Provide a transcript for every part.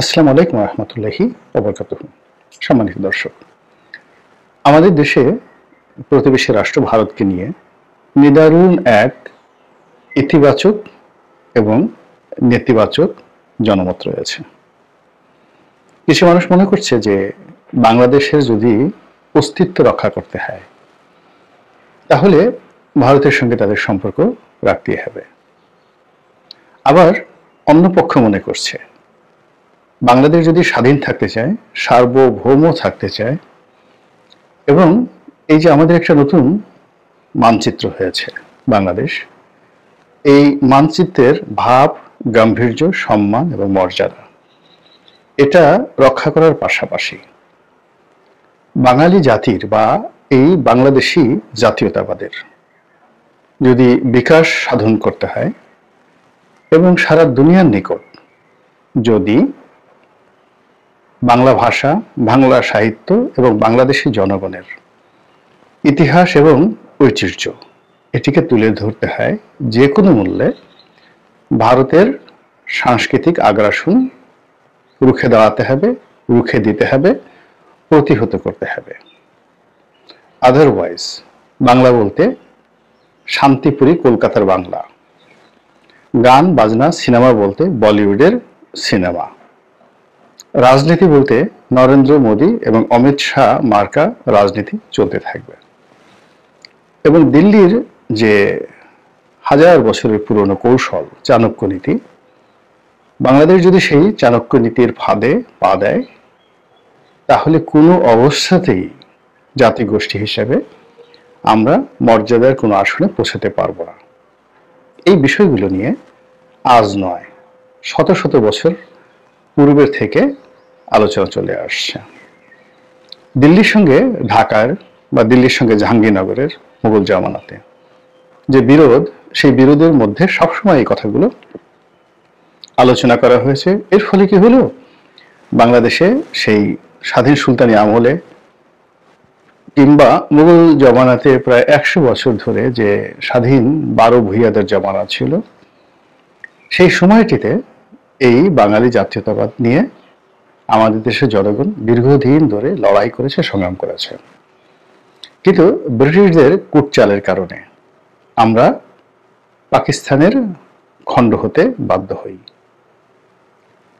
আসসালামু আলাইকুম রহমতুল্লাহি ওবরকাতুহু। সম্মানিত দর্শক, আমাদের দেশে প্রতিবেশী রাষ্ট্র ভারতকে নিয়ে নিদারুণ এক ইতিবাচক এবং নেতিবাচক জনমত রয়েছে। কিছু মানুষ মনে করছে যে বাংলাদেশের যদি অস্তিত্ব রক্ষা করতে হয় তাহলে ভারতের সঙ্গে তাদের সম্পর্ক রাখতেই হবে। আবার অন্য পক্ষ মনে করছে বাংলাদেশ যদি স্বাধীন থাকতে চায়, সার্বভৌম থাকতে চায়, এবং এই যে আমাদের একটা নতুন মানচিত্র হয়েছে বাংলাদেশ, এই মানচিত্রের ভাব, গাম্ভীর্য, সম্মান এবং মর্যাদা এটা রক্ষা করার পাশাপাশি বাঙালি জাতির বা এই বাংলাদেশি জাতীয়তাবাদের যদি বিকাশ সাধন করতে হয় এবং সারা দুনিয়ার নিকট যদি বাংলা ভাষা, বাংলা সাহিত্য এবং বাংলাদেশী জনগণের ইতিহাস এবং ঐতিহ্য এটিকে তুলে ধরতে হয়, যে কোনো মূল্যে ভারতের সাংস্কৃতিক আগ্রাসন রুখে দাঁড়াতে হবে, রুখে দিতে হবে, প্রতিহত করতে হবে। আদারওয়াইজ বাংলা বলতে শান্তিপুরী কলকাতার বাংলা, গান বাজনা সিনেমা বলতে বলিউডের সিনেমা, রাজনীতি বলতে নরেন্দ্র মোদী এবং অমিত শাহ মার্কা রাজনীতি চলতে থাকবে। এবং দিল্লির যে হাজার বছরের পুরনো কৌশল চাণক্য নীতি, বাংলাদেশ যদি সেই চাণক্য নীতির ফাঁদে পা দেয় তাহলে কোনো অবস্থাতেই জাতিগোষ্ঠী হিসেবে আমরা মর্যাদার কোনো আসনে পৌঁছাতে পারবো না। এই বিষয়গুলো নিয়ে আজ নয়, শত শত বছর পূর্বের থেকে আলোচনা চলে আসছে। দিল্লির সঙ্গে ঢাকার বা দিল্লির সঙ্গে জাহাঙ্গীরনগরের মুঘল জামানাতে যে বিরোধ, সেই বিরোধের মধ্যে সবসময় এই কথাগুলো আলোচনা করা হয়েছে। এর ফলে কি হলো, বাংলাদেশে সেই স্বাধীন সুলতানি আমলে কিংবা মুঘল জমানাতে প্রায় 100 বছর ধরে যে স্বাধীন 12 ভূঁইয়াদের জমানা ছিল, সেই সময়টিতে এই বাঙালি জাতীয়তাবাদ নিয়ে আমাদের দেশের জনগণ দীর্ঘদিন ধরে লড়াই করেছে, সংগ্রাম করেছে। কিন্তু ব্রিটিশদের কূটচালের কারণে আমরা পাকিস্তানের খণ্ড হতে বাধ্য হই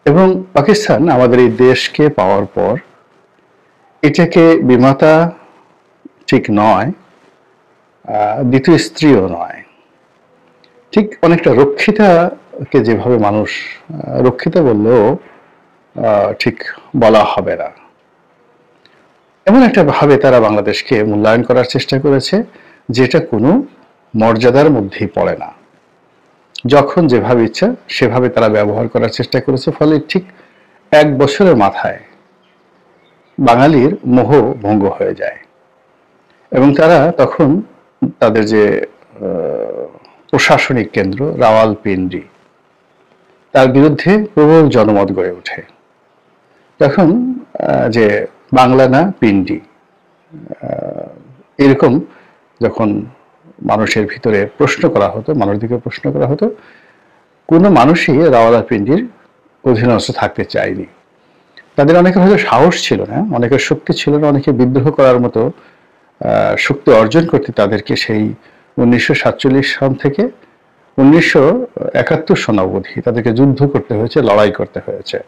এবং পাকিস্তান আমাদের এই দেশকে পাওয়ার পর এটাকে বিমাতা ঠিক নয়, দ্বিতীয় স্ত্রীও নয়, ঠিক অনেকটা রক্ষিতাকে যেভাবে মানুষ রক্ষিতা বললেও ঠিক বলা হবে না, এমন একটা ভাবে তারা বাংলাদেশকে মূল্যায়ন করার চেষ্টা করেছে যেটা কোনো মর্যাদার মধ্যেই পড়ে না। যখন যেভাবে ইচ্ছা সেভাবে তারা ব্যবহার করার চেষ্টা করেছে, ফলে ঠিক 1 বছরের মাথায় বাঙালির মোহ ভঙ্গ হয়ে যায় এবং তারা তখন তাদের যে প্রশাসনিক কেন্দ্র রাওয়ালপিন্ডি, তার বিরুদ্ধে প্রবল জনমত গড়ে ওঠে। তখন যে বাংলা না পিন্ডি, এরকম যখন মানুষের ভিতরে প্রশ্ন করা হতো, মানুষদিকে প্রশ্ন করা হতো, কোনো মানুষই রাওয়ালপিন্ডির অধীনস্থ থাকতে চায়নি। তাদের অনেকের হয়তো সাহস ছিল না, অনেকের শক্তি ছিল না, অনেকে বিদ্রোহ করার মতো শক্তি অর্জন করতে তাদেরকে সেই 1947 সন থেকে 1971 সন অবধি তাদেরকে যুদ্ধ করতে হয়েছে, লড়াই করতে হয়েছে,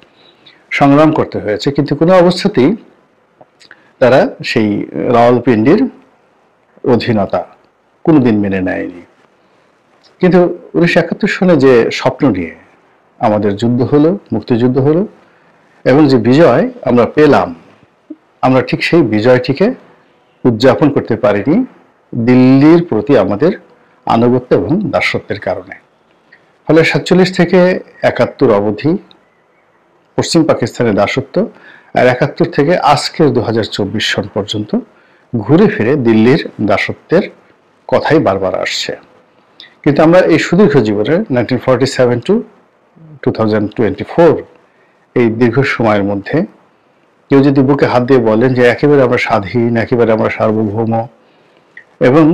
সংগ্রাম করতে হয়েছে, কিন্তু কোনো অবস্থাতেই তারা সেই রাওয়ালপিন্ডির অধীনতা কোনোদিন মেনে নেয়নি। কিন্তু 1971 সনে যে স্বপ্ন নিয়ে আমাদের যুদ্ধ হলো, মুক্তিযুদ্ধ হলো এবং যে বিজয় আমরা পেলাম, আমরা ঠিক সেই বিজয়টিকে উদযাপন করতে পারিনি দিল্লির প্রতি আমাদের আনুগত্য এবং দাসত্বের কারণে। ফলে 47 থেকে 71 অবধি পশ্চিম পাকিস্তানের দাসত্ব, আর 71 থেকে আজকের 2024 সন পর্যন্ত ঘুরে ফিরে দিল্লির দাসত্বের কথাই বারবার আসছে। কিন্তু আমরা এই সুদীর্ঘ জীবনে 1947 টু 2024 এই দীর্ঘ সময়ের মধ্যে কেউ যদি বুকে হাত দিয়ে বলেন যে একেবারে আমরা স্বাধীন, একেবারে আমরা সার্বভৌম এবং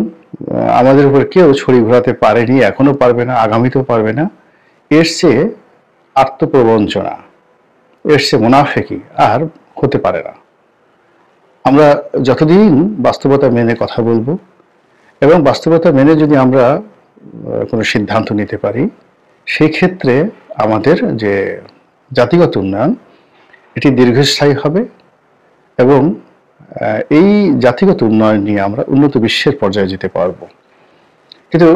আমাদের উপর কেউ ছড়ি ঘোরাতে পারেনি, এখনো পারবে না, আগামীতেও পারবে না, এর চেয়ে আত্মপ্রবঞ্চনা এর সে মুনাফেকি আর হতে পারে না। আমরা যতদিন বাস্তবতা মেনে কথা বলবো এবং বাস্তবতা মেনে যদি আমরা কোনো সিদ্ধান্ত নিতে পারি, সেই ক্ষেত্রে আমাদের যে জাতিগত উন্নয়ন এটি দীর্ঘস্থায়ী হবে এবং এই জাতিগত উন্নয়ন নিয়ে আমরা উন্নত বিশ্বের পর্যায়ে যেতে পারব। কিন্তু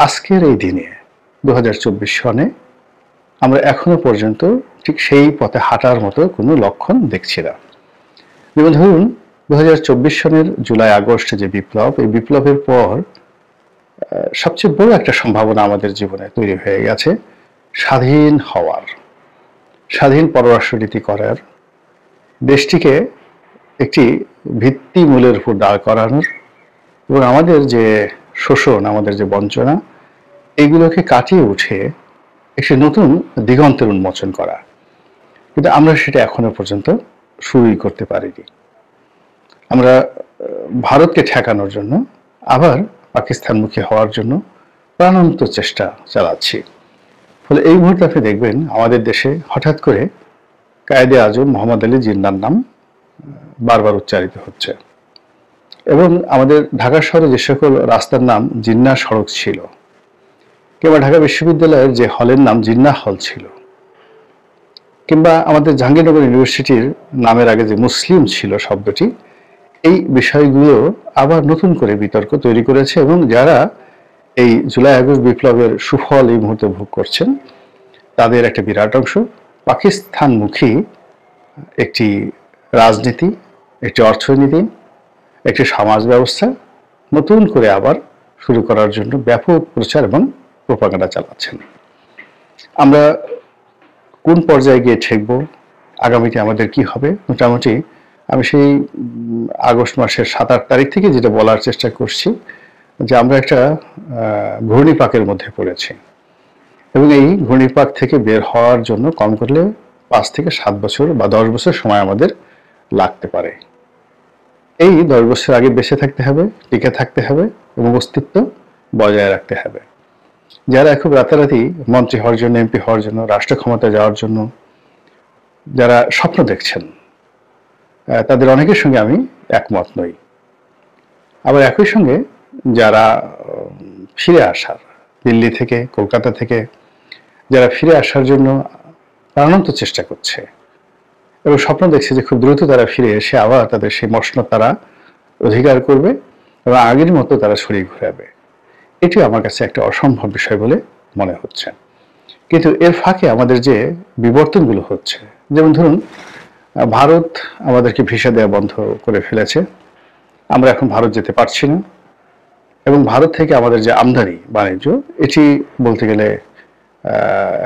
আজকের এই দিনে 2024 সনে আমরা এখনো পর্যন্ত ঠিক সেই পথে হাঁটার মতো কোনো লক্ষণ দেখছি না। যেমন ধরুন 2024 সনের জুলাই আগস্টে যে বিপ্লব, এই বিপ্লবের পর সবচেয়ে বড় একটা সম্ভাবনা আমাদের জীবনে তৈরি হয়ে গেছে স্বাধীন হওয়ার, স্বাধীন পররাষ্ট্রনীতি করার, দেশটিকে একটি ভিত্তিমূলের উপর দাঁড় করানোর এবং আমাদের যে শোষণ, আমাদের যে বঞ্চনা, এগুলোকে কাটিয়ে উঠে একটি নতুন দিগন্তের উন্মোচন করা। কিন্তু আমরা সেটা এখনো পর্যন্ত শুরুই করতে পারিনি। আমরা ভারতকে ঠেকানোর জন্য আবার পাকিস্তানমুখী হওয়ার জন্য প্রাণান্ত চেষ্টা চালাচ্ছি। ফলে এই মুহূর্তে আপনি দেখবেন আমাদের দেশে হঠাৎ করে কায়েদে আজম মোহাম্মদ আলী জিন্নাহর নাম বারবার উচ্চারিত হচ্ছে এবং আমাদের ঢাকা শহরে যে সকল রাস্তার নাম জিন্নাহ সড়ক ছিল, কিংবা ঢাকা বিশ্ববিদ্যালয়ের যে হলের নাম জিন্নাহ হল ছিল, কিংবা আমাদের জাহাঙ্গীরনগর ইউনিভার্সিটির নামের আগে যে মুসলিম ছিল শব্দটি, এই বিষয়গুলো আবার নতুন করে বিতর্ক তৈরি করেছে এবং যারা এই জুলাই আগস্ট বিপ্লবের সুফল এই মুহূর্তে ভোগ করছেন তাদের একটা বিরাট অংশ পাকিস্তানমুখী একটি রাজনীতি, একটি অর্থনীতি, একটি সমাজ ব্যবস্থা নতুন করে আবার শুরু করার জন্য ব্যাপক প্রচার এবং প্রোপাগান্ডা চালাচ্ছেন। আমরা কোন পর্যায়ে গিয়ে ঠেকবো, আগামীতে আমাদের কি হবে, মোটামুটি আমি সেই আগস্ট মাসের 7-8 তারিখ থেকে যেটা বলার চেষ্টা করছি যে আমরা একটা ঘূর্ণিপাকের মধ্যে পড়েছি এবং এই ঘূর্ণিপাক থেকে বের হওয়ার জন্য কম করলে 5 থেকে 7 বছর বা 10 বছর সময় আমাদের লাগতে পারে। এই 10 বছর আগে বেঁচে থাকতে হবে, টিকে থাকতে হবে এবং অস্তিত্ব বজায় রাখতে হবে। যারা খুব রাতারাতি মন্ত্রী হওয়ার জন্য, এমপি হওয়ার জন্য, রাষ্ট্র ক্ষমতায় যাওয়ার জন্য যারা স্বপ্ন দেখছেন, তাদের অনেকের সঙ্গে আমি একমত নই। আবার একই সঙ্গে যারা ফিরে আসার, দিল্লি থেকে, কলকাতা থেকে যারা ফিরে আসার জন্য প্রাণান্ত চেষ্টা করছে এবং স্বপ্ন দেখছে যে খুব দ্রুত তারা ফিরে এসে আবার তাদের সেই মসনদ তারা অধিকার করবে এবং আগের মতো তারা ছড়িয়ে ঘুরাবে, এটি আমার কাছে একটা অসম্ভব বিষয় বলে মনে হচ্ছে। কিন্তু এর ফাঁকে আমাদের যে বিবর্তনগুলো হচ্ছে, যেমন ধরুন ভারত আমাদেরকে ভিসা দেওয়া বন্ধ করে ফেলেছে, আমরা এখন ভারত যেতে পারছি না এবং ভারত থেকে আমাদের যে আমদানি বাণিজ্য, এটি বলতে গেলে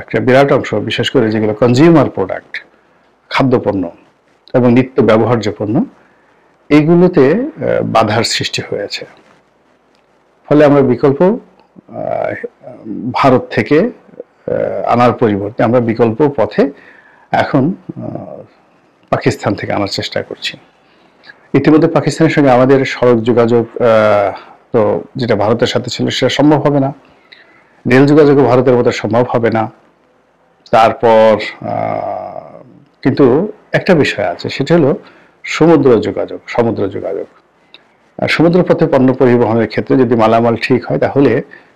একটা বিরাট অংশ, বিশেষ করে যেগুলো কনজিউমার প্রোডাক্ট, খাদ্যপণ্য এবং নিত্য ব্যবহার্য পণ্য, এইগুলোতে বাধার সৃষ্টি হয়েছে। ফলে আমরা বিকল্প ভারত থেকে আনার পরিবর্তে আমরা বিকল্প পথে এখন পাকিস্তান থেকে আনার চেষ্টা করছি। ইতিমধ্যে পাকিস্তানের সঙ্গে আমাদের সড়ক যোগাযোগ তো যেটা ভারতের সাথে ছিল সেটা সম্ভব হবে না, রেল যোগাযোগও ভারতের মতো সম্ভব হবে না। তারপর কিন্তু একটা বিষয় আছে, সেটা হলো সমুদ্র যোগাযোগ। সমুদ্রপথে পণ্য পরিবহনের ক্ষেত্রে যদি মালামাল ঠিক হয়, তাহলে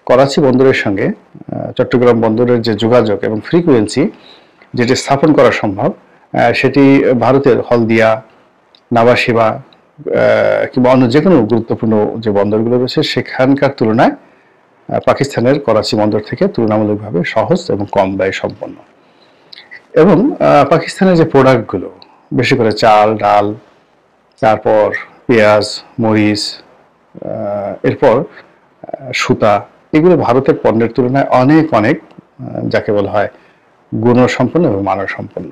করাচি বন্দরের সঙ্গে চট্টগ্রাম বন্দরের যে যোগাযোগ এবং ফ্রিকুয়েন্সি যেটি স্থাপন করা সম্ভব, সেটি ভারতের হলদিয়া, নাভাশিবা কিংবা অন্য যে কোনো গুরুত্বপূর্ণ যে বন্দরগুলো রয়েছে সেখানকার তুলনায় পাকিস্তানের করাচি বন্দর থেকে তুলনামূলকভাবে সহজ এবং কম ব্যয় সম্পন্ন। এবং পাকিস্তানের যে প্রোডাক্টগুলো, বেশি করে চাল, ডাল, তারপর পেঁয়াজ, মরিচ, এরপর সুতা, এগুলো ভারতের পণ্যের তুলনায় অনেক অনেক যাকে বলা হয় গুণসম্পন্ন এবং মানসম্পন্ন।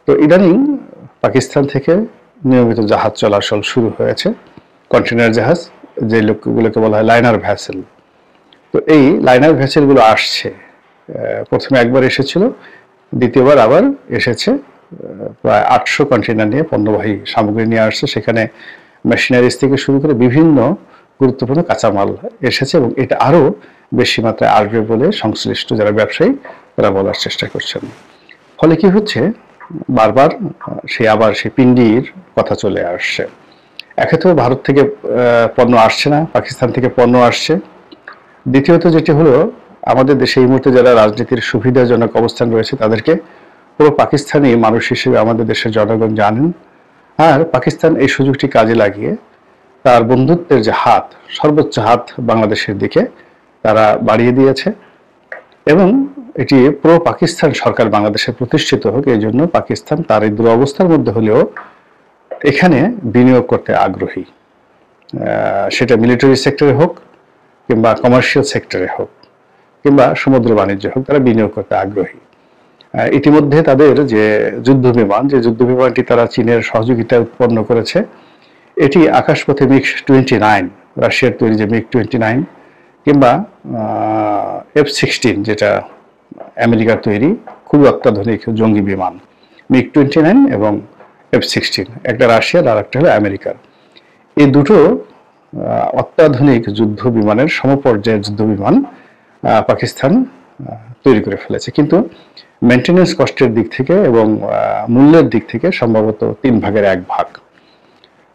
তো ইদানিং পাকিস্তান থেকে নিয়মিত জাহাজ চলাচল শুরু হয়েছে, কন্টেনার জাহাজ, যে লোকগুলোকে বলা হয় লাইনার ভ্যাসেল। তো এই লাইনার ভ্যাসেলগুলো আসছে, প্রথমে একবার এসেছিল, দ্বিতীয়বার আবার এসেছে, প্রায় 800 কন্টেনার নিয়ে পণ্যবাহী সামগ্রী নিয়ে আসছে। সেখানে মেশিনারিজ থেকে শুরু করে বিভিন্ন গুরুত্বপূর্ণ কাঁচামাল এসেছে এবং এটা আরও বেশি মাত্রায় আসবে বলে সংশ্লিষ্ট যারা ব্যবসায়ী তারা বলার চেষ্টা করছেন। ফলে কি হচ্ছে, বারবার সেই পিণ্ডির কথা চলে আসছে। একে তো ভারত থেকে পণ্য আসছে না, পাকিস্তান থেকে পণ্য আসছে। দ্বিতীয়ত যেটি হলো, আমাদের দেশে এই মুহূর্তে যারা রাজনীতির সুবিধাজনক অবস্থান রয়েছে তাদেরকে পুরো পাকিস্তানি মানুষ হিসেবে আমাদের দেশের জনগণ জানেন। আর পাকিস্তান এই সুযোগটি কাজে লাগিয়ে তার বন্ধুত্বের যে হাত, সর্বোচ্চ হাত বাংলাদেশের দিকে তারা বাড়িয়ে দিয়েছে এবং এটি প্রো পাকিস্তান সরকার বাংলাদেশে প্রতিষ্ঠিত হোক, এই জন্য পাকিস্তান তার এই দুরবস্থার মধ্যে হলেও এখানে বিনিয়োগ করতে আগ্রহী। সেটা মিলিটারি সেক্টরে হোক কিংবা কমার্শিয়াল সেক্টরে হোক কিংবা সমুদ্র বাণিজ্য হোক, তারা বিনিয়োগ করতে আগ্রহী। ইতিমধ্যে তাদের যে যুদ্ধ বিমানটি তারা চীনের সহযোগিতায় উৎপন্ন করেছে, এটি আকাশপথে MiG-29, রাশিয়ার তৈরি যে MiG-29 কিংবা F-16 যেটা আমেরিকার তৈরি খুব অত্যাধুনিক জঙ্গি বিমান, MiG-29 এবং F-16, একটা রাশিয়ার আর একটা হলো আমেরিকার। এই দুটো অত্যাধুনিক যুদ্ধ বিমানের সমপর্যায়ের যুদ্ধ বিমান পাকিস্তান তৈরি করে ফেলেছে, কিন্তু মেনটেন্যান্স কস্টের দিক থেকে এবং মূল্যের দিক থেকে সম্ভবত 3/1 ভাগ।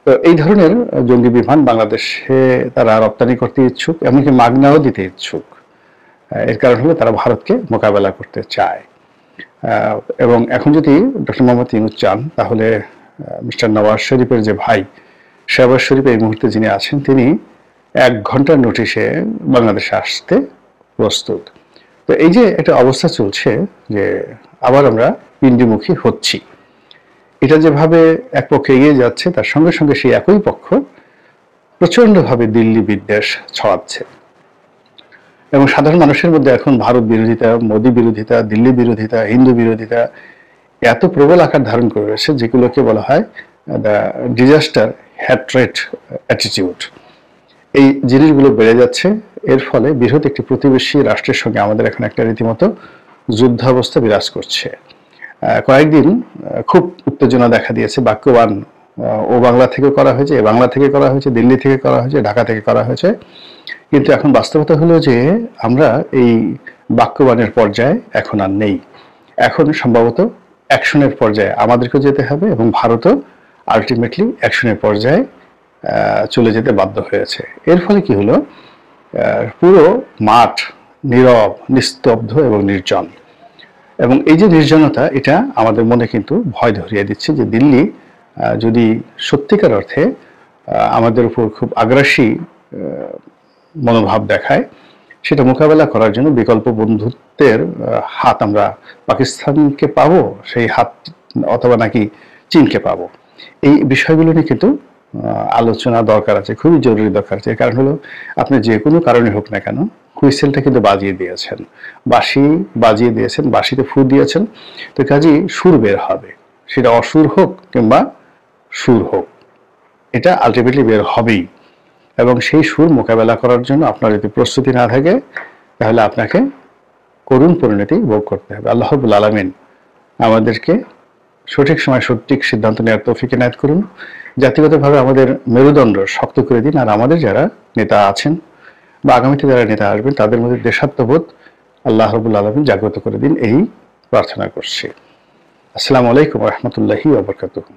তো এই ধরনের জঙ্গি বিমান বাংলাদেশে তারা রপ্তানি করতে ইচ্ছুক, এমনকি মাগনাও দিতে ইচ্ছুক। এর কারণ হলো তারা ভারতকে মোকাবেলা করতে চায়। এবং এখন যদি ডক্টর মোহাম্মদ ইউনূস চান, তাহলে মিস্টার নওয়াজ শরীফের যে ভাই শাহবাজ শরীফ এই মুহূর্তে যিনি আছেন, তিনি 1 ঘন্টার নোটিশে বাংলাদেশে আসতে প্রস্তুত। তো এই যে একটা অবস্থা চলছে যে আবার আমরা পিণ্ডিমুখী হচ্ছি, এটা যেভাবে এক পক্ষে এগিয়ে যাচ্ছে, তার সঙ্গে সঙ্গে সেই একই পক্ষ প্রচন্ডভাবে দিল্লি বিদ্বেষ ছড়াচ্ছে এবং সাধারণ মানুষের মধ্যে এখন ভারত বিরোধিতা, মোদী বিরোধিতা, দিল্লি বিরোধিতা, হিন্দু বিরোধিতা এত প্রবল আকার ধারণ করে রয়েছে, যেগুলোকে বলা হয় দ্য ডিজাস্টার হ্যাট্রেট অ্যাটিটিউড। এই জিনিসগুলো বেড়ে যাচ্ছে। এর ফলে বৃহৎ একটি প্রতিবেশী রাষ্ট্রের সঙ্গে আমাদের এখন একটা রীতিমতো যুদ্ধাবস্থা বিরাজ করছে। কয়েকদিন খুব উত্তেজনা দেখা দিয়েছে। বাক্যবান ও বাংলা থেকে করা হয়েছে, বাংলা থেকে করা হয়েছে, দিল্লি থেকে করা হয়েছে, ঢাকা থেকে করা হয়েছে, কিন্তু এখন বাস্তবতা হলো যে আমরা এই বাক্যবানের পর্যায়ে এখন আর নেই। এখন সম্ভবত অ্যাকশনের পর্যায়ে আমাদেরকেও যেতে হবে এবং ভারতও আলটিমেটলি অ্যাকশনের পর্যায়ে চলে যেতে বাধ্য হয়েছে। এর ফলে কি হলো, পুরো মাঠ নীরব, নিস্তব্ধ এবং নির্জন। এবং এই যে নির্জনতা, এটা আমাদের মনে কিন্তু ভয় ধরিয়ে দিচ্ছে যে দিল্লি যদি সত্যিকার অর্থে আমাদের উপর খুব আগ্রাসী মনোভাব দেখায়, সেটা মোকাবেলা করার জন্য বিকল্প বন্ধুত্বের হাত আমরা পাকিস্তানকে পাবো, সেই হাত, অথবা নাকি চীনকে পাবো। এই বিষয়গুলো নিয়ে কিন্তু আলোচনা দরকার আছে, খুবই জরুরি দরকার আছে। কারণ হলো, আপনি যে কোনো কারণে হোক না কেন, হুইসেলটা কিন্তু বাজিয়ে দিয়েছেন, বাঁশি বাজিয়ে দিয়েছেন, বাঁশিতে ফু দিয়েছেন, তো কাজেই সুর বের হবে, সেটা অসুর হোক কিংবা সুর হোক, এটা আলটিমেটলি বের হবেই। এবং সেই সুর মোকাবেলা করার জন্য আপনার যদি প্রস্তুতি না থাকে, তাহলে আপনাকে করুণ পরিণতি ভোগ করতে হবে। আল্লাহ রাব্বুল আলামিন আমাদেরকে সঠিক সময় সঠিক সিদ্ধান্ত নেওয়ার তৌফিক এনায়েত করুন। জাতিগতভাবে আমাদের মেরুদণ্ড শক্ত করে দিন। আর আমাদের যারা নেতা আছেন বা আগামীতে যারা নেতা আসবেন, তাদের মধ্যে দেশাত্মবোধ আল্লাহ রাব্বুল আলামিন জাগ্রত করে দিন, এই প্রার্থনা করছি। আসসালামু আলাইকুম ওয়া রাহমাতুল্লাহি ওয়া বারাকাতুহু।